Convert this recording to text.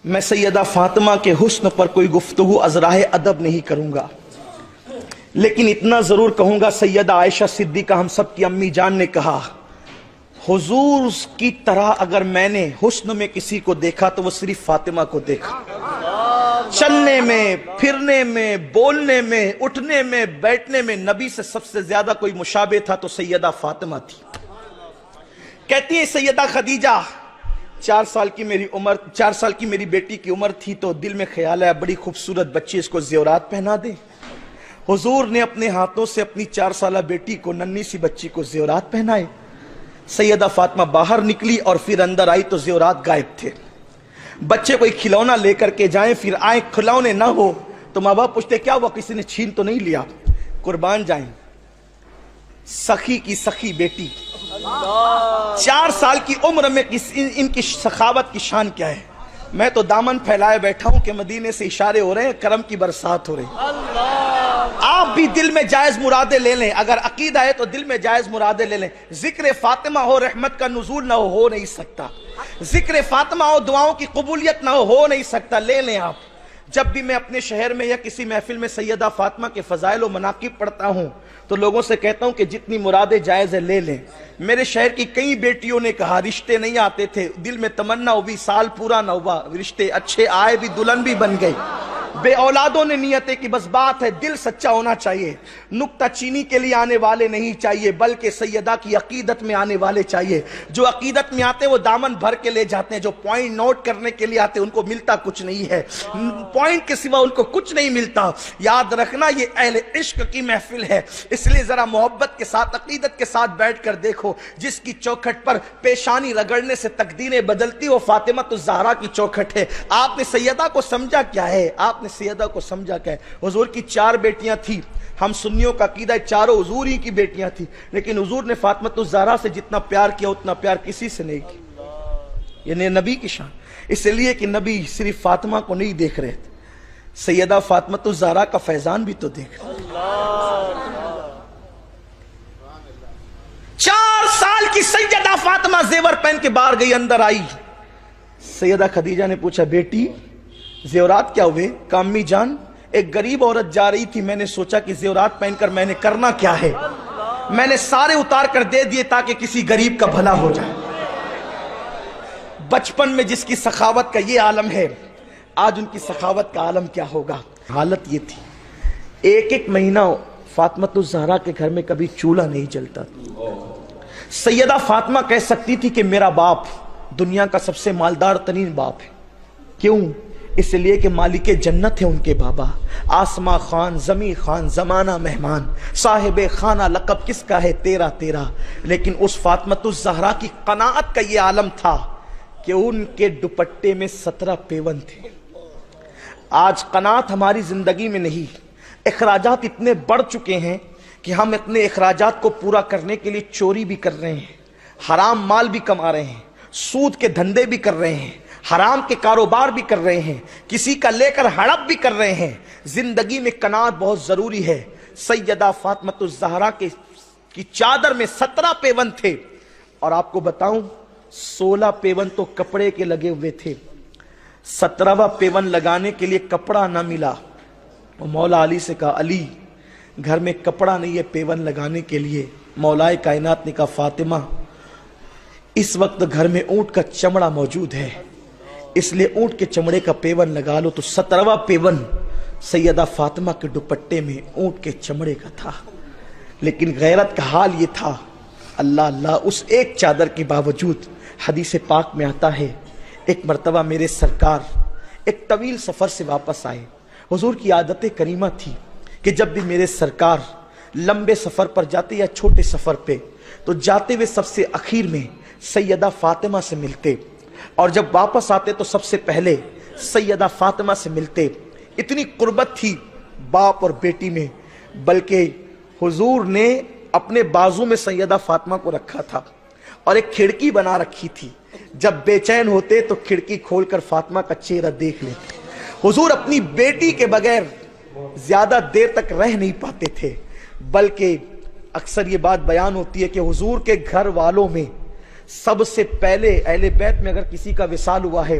میں سیدہ فاطمہ کے حسن پر کوئی گفتگو از راہ ادب نہیں کروں گا، لیکن اتنا ضرور کہوں گا، سیدہ عائشہ صدیقہ ہم سب کی امی جان نے کہا، حضور کی طرح اگر میں نے حسن میں کسی کو دیکھا تو وہ صرف فاطمہ کو دیکھا۔ چلنے میں، پھرنے میں، بولنے میں، اٹھنے میں، بیٹھنے میں نبی سے سب سے زیادہ کوئی مشابہ تھا تو سیدہ فاطمہ تھی۔ کہتی ہیں سیدہ خدیجہ، 4 سال کی میری بیٹی کی عمر تھی تو دل میں خیال آیا بڑی خوبصورت بچی، اس کو زیورات پہنا دیں۔ حضور نے اپنے ہاتھوں سے اپنی 4 سالہ بیٹی کو، ننھی سی بچی کو زیورات پہنائے۔ سیدہ فاطمہ باہر نکلی اور پھر اندر آئی تو زیورات غائب تھے۔ بچے کوئی کھلونا لے کر کے جائیں، پھر آئیں کھلونے نہ ہو تو ماں باپ پوچھتے کیا ہوا، کسی نے چھین تو نہیں لیا؟ قربان جائیں، سخی کی سخی بیٹی، 4 سال کی عمر میں ان کی سخاوت کی شان کیا ہے۔ میں تو دامن پھیلائے بیٹھا ہوں کہ مدینے سے اشارے ہو رہے ہیں، کرم کی برسات ہو رہی ہے۔ آپ بھی دل میں جائز مرادیں لے لیں، اگر عقیدہ ہے تو دل میں جائز مرادیں لے لیں۔ ذکر فاطمہ ہو رحمت کا نزول نہ ہو نہیں سکتا، ذکر فاطمہ ہو دعاؤں کی قبولیت نہ ہو نہیں سکتا۔ لے لیں آپ، جب بھی میں اپنے شہر میں یا کسی محفل میں سیدہ فاطمہ کے فضائل و مناقب پڑھتا ہوں تو لوگوں سے کہتا ہوں کہ جتنی مرادیں جائز ہے لے لیں۔ میرے شہر کی کئی بیٹیوں نے کہا رشتے نہیں آتے تھے، دل میں تمنا ہوئی، سال پورا نہ ہوا، رشتے اچھے آئے بھی، دلہن بھی بن گئی۔ بے اولادوں نے نیتیں کی، بس بات ہے دل سچا ہونا چاہیے۔ نکتہ چینی کے لیے آنے والے نہیں چاہیے، بلکہ سیدہ کی عقیدت میں آنے والے چاہیے۔ جو عقیدت میں آتے ہیں وہ دامن بھر کے لے جاتے ہیں، جو پوائنٹ نوٹ کرنے کے لیے آتے ہیں ان کو ملتا کچھ نہیں ہے، پوائنٹ کے سوا ان کو کچھ نہیں ملتا۔ یاد رکھنا یہ اہل عشق کی محفل ہے، اس لیے ذرا محبت کے ساتھ، عقیدت کے ساتھ بیٹھ کر دیکھو۔ جس کی چوکھٹ پر پیشانی رگڑنے سے تقدیریں بدلتی وہ فاطمہ الزہرا کی چوکھٹ ہے۔ آپ نے سیدہ کو سمجھا کیا ہے؟ آپ نے سیدہ کو سمجھا کیا ہے؟ حضور کی 4 بیٹیاں تھیں، ہم سنیوں کا عقیدہ چاروں حضور ہی کی بیٹیاں تھیں، لیکن حضور نے فاطمہ الزہرا سے جتنا پیار کیا اتنا پیار کسی سے نہیں کیا۔ یعنی نبی کی شان، اس لیے کہ نبی صرف فاطمہ کو نہیں دیکھ رہے تھے، سیدہ فاطمہ الزہرا کا فیضان بھی تو دیکھ رہے تھے۔ 4 سال کی سیدہ فاطمہ زیور پہن کے باہر گئی، اندر آئی، سیدہ خدیجہ نے پوچھا بیٹی زیورات کیا ہوئے؟ کہا امی جان ایک غریب عورت جا رہی تھی، میں نے سوچا کہ زیورات پہن کر میں نے کرنا کیا ہے، میں نے سارے اتار کر دے دیے تاکہ کسی غریب کا بھلا ہو جائے۔ بچپن میں جس کی سخاوت کا یہ عالم ہے، آج ان کی سخاوت کا عالم کیا ہوگا۔ حالت یہ تھی، ایک مہینہ فاطمہ الزہرا کے گھر میں کبھی چولہا نہیں جلتا تھا۔ سیدہ فاطمہ کہہ سکتی تھی کہ میرا باپ دنیا کا سب سے مالدار ترین باپ ہے۔ کیوں؟ اس لیے کہ مالک جنت ہے ان کے بابا، آسماں خان، زمیں خان، زمانہ مہمان، صاحب خانہ لقب کس کا ہے؟ تیرا تیرا۔ لیکن اس فاطمہ الزہرا کی قناعت کا یہ عالم تھا کہ ان کے دوپٹے میں 17 پیون تھے۔ آج قناعت ہماری زندگی میں نہیں، اخراجات اتنے بڑھ چکے ہیں کہ ہم اپنے اخراجات کو پورا کرنے کے لیے چوری بھی کر رہے ہیں، حرام مال بھی کما رہے ہیں، سود کے دھندے بھی کر رہے ہیں، حرام کے کاروبار بھی کر رہے ہیں، کسی کا لے کر ہڑپ بھی کر رہے ہیں۔ زندگی میں قناعت بہت ضروری ہے۔ سیدہ فاطمہ الزہرا کی چادر میں 17 پیون تھے، اور آپ کو بتاؤں 16 پیون تو کپڑے کے لگے ہوئے تھے، 17واں پیون لگانے کے لیے کپڑا نہ ملا۔ مولا علی سے کہا علی گھر میں کپڑا نہیں ہے پیون لگانے کے لیے۔ مولا کائنات نے کہا فاطمہ اس وقت گھر میں اونٹ کا چمڑا موجود ہے، اس لیے اونٹ کے چمڑے کا پیون لگا لو۔ تو 17واں پیون سیدہ فاطمہ کے دوپٹے میں اونٹ کے چمڑے کا تھا۔ لیکن غیرت کا حال یہ تھا، اللہ اللہ، اس ایک چادر کے باوجود حدیث پاک میں آتا ہے ایک مرتبہ میرے سرکار ایک طویل سفر سے واپس آئے۔ حضور کی عادت کریمہ تھی کہ جب بھی میرے سرکار لمبے سفر پر جاتے یا چھوٹے سفر پہ تو جاتے ہوئے سب سے اخیر میں سیدہ فاطمہ سے ملتے، اور جب واپس آتے تو سب سے پہلے سیدہ فاطمہ سے ملتے۔ اتنی قربت تھی باپ اور بیٹی میں، بلکہ حضور نے اپنے بازو میں سیدہ فاطمہ کو رکھا تھا اور ایک کھڑکی بنا رکھی تھی، جب بے چین ہوتے تو کھڑکی کھول کر فاطمہ کا چہرہ دیکھ لیتے۔ حضور اپنی بیٹی کے بغیر زیادہ دیر تک رہ نہیں پاتے تھے، بلکہ اکثر یہ بات بیان ہوتی ہے کہ حضور کے گھر والوں میں سب سے پہلے اہل بیت میں اگر کسی کا وصال ہوا ہے